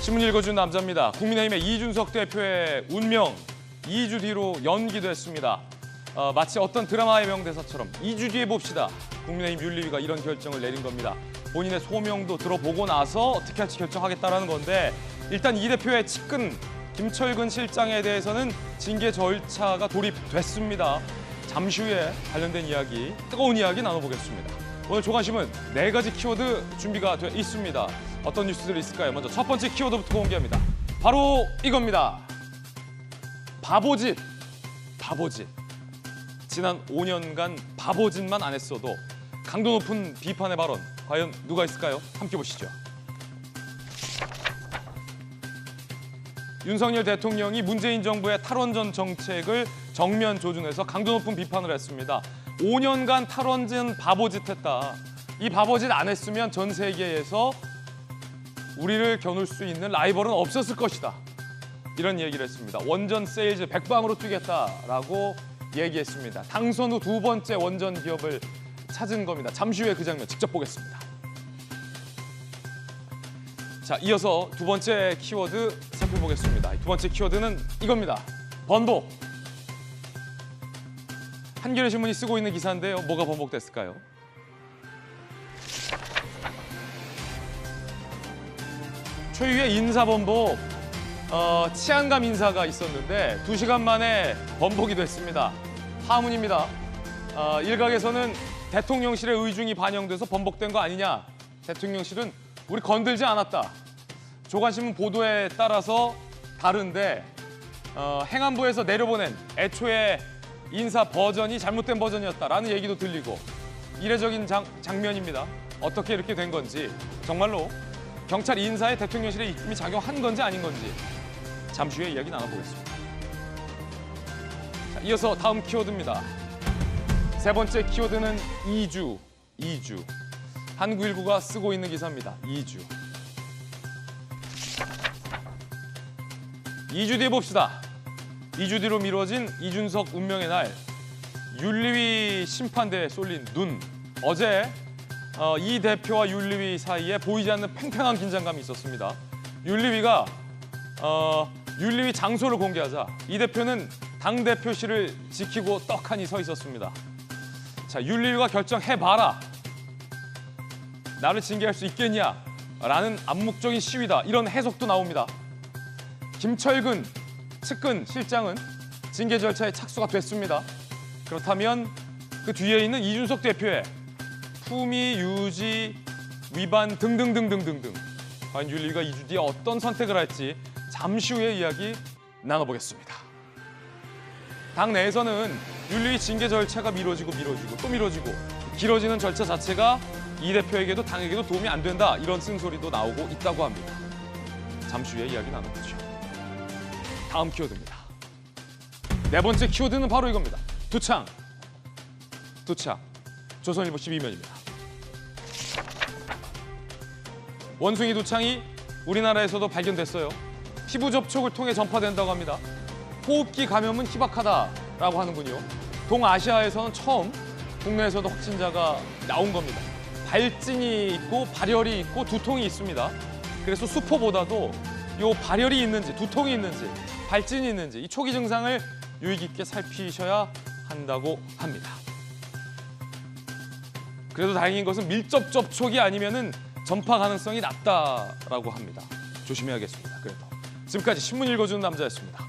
신문 읽어준 남자입니다. 국민의힘의 이준석 대표의 운명 2주 뒤로 연기됐습니다. 마치 어떤 드라마의 명대사처럼 2주 뒤에 봅시다. 국민의힘 윤리위가 이런 결정을 내린 겁니다. 본인의 소명도 들어보고 나서 어떻게 할지 결정하겠다는 건데 일단 이 대표의 측근 김철근 실장에 대해서는 징계 절차가 돌입됐습니다. 잠시 후에 관련된 이야기, 뜨거운 이야기 나눠보겠습니다. 오늘 조간신문 4가지 키워드 준비가 되어 있습니다. 어떤 뉴스들이 있을까요? 먼저 첫 번째 키워드부터 공개합니다. 바로 이겁니다. 바보짓. 지난 5년간 바보짓만 안 했어도 강도 높은 비판의 발언, 과연 누가 있을까요? 함께 보시죠. 윤석열 대통령이 문재인 정부의 탈원전 정책을 정면 조준해서 강도 높은 비판을 했습니다. 5년간 탈원전 바보짓 했다. 이 바보짓 안 했으면 전 세계에서 우리를 겨눌 수 있는 라이벌은 없었을 것이다. 이런 얘기를 했습니다. 원전 세일즈 100방으로 뛰겠다라고 얘기했습니다. 당선 후 2번째 원전 기업을 찾은 겁니다. 잠시 후에 그 장면 직접 보겠습니다. 자, 이어서 두 번째 키워드 살펴보겠습니다. 두 번째 키워드는 이겁니다. 번복. 한겨레 신문이 쓰고 있는 기사인데요. 뭐가 번복됐을까요? 최유의 인사번복. 치안감 인사가 있었는데 2시간 만에 번복이 됐습니다. 파문입니다. 일각에서는 대통령실의 의중이 반영돼서 번복된 거 아니냐. 대통령실은 우리 건들지 않았다. 조간신문 보도에 따라서 다른데 행안부에서 내려보낸 애초에 인사 버전이 잘못된 버전이었다라는 얘기도 들리고 이례적인 장면입니다. 어떻게 이렇게 된 건지, 정말로 경찰 인사에 대통령실의 입김이 작용한 건지 아닌 건지 잠시 후에 이야기 나눠보겠습니다. 자, 이어서 다음 키워드입니다. 세 번째 키워드는 2주. 한국일보가 쓰고 있는 기사입니다. 2주. 2주 뒤에 봅시다. 2주 뒤로 미뤄진 이준석 운명의 날. 윤리위 심판대에 쏠린 눈. 어제 이 대표와 윤리위 사이에 보이지 않는 팽팽한 긴장감이 있었습니다. 윤리위가 윤리위 장소를 공개하자 이 대표는 당대표실을 지키고 떡하니 서 있었습니다. 자, 윤리위가 결정해봐라. 나를 징계할 수 있겠냐? 라는 암묵적인 시위다. 이런 해석도 나옵니다. 김철근 측근 실장은 징계 절차에 착수가 됐습니다. 그렇다면 그 뒤에 있는 이준석 대표의 품위 유지 위반 등등등등등등. 과연 윤리위가 2주 뒤에 어떤 선택을 할지 잠시 후에 이야기 나눠보겠습니다. 당 내에서는 윤리위 징계 절차가 미뤄지고 또 미뤄지고 길어지는 절차 자체가 이 대표에게도 당에게도 도움이 안 된다. 이런 쓴소리도 나오고 있다고 합니다. 잠시 후에 이야기 나눠보죠. 다음 키워드입니다. 네 번째 키워드는 바로 이겁니다. 두창. 조선일보 12면입니다. 원숭이 두창이 우리나라에서도 발견됐어요. 피부 접촉을 통해 전파된다고 합니다. 호흡기 감염은 희박하다라고 하는군요. 동아시아에서는 처음 국내에서도 확진자가 나온 겁니다. 발진이 있고 발열이 있고 두통이 있습니다. 그래서 수포보다도 이 발열이 있는지 두통이 있는지 발진이 있는지 이 초기 증상을 유의 깊게 살피셔야 한다고 합니다. 그래도 다행인 것은 밀접 접촉이 아니면은 전파 가능성이 낮다라고 합니다. 조심해야겠습니다. 그래도 지금까지 신문 읽어주는 남자였습니다.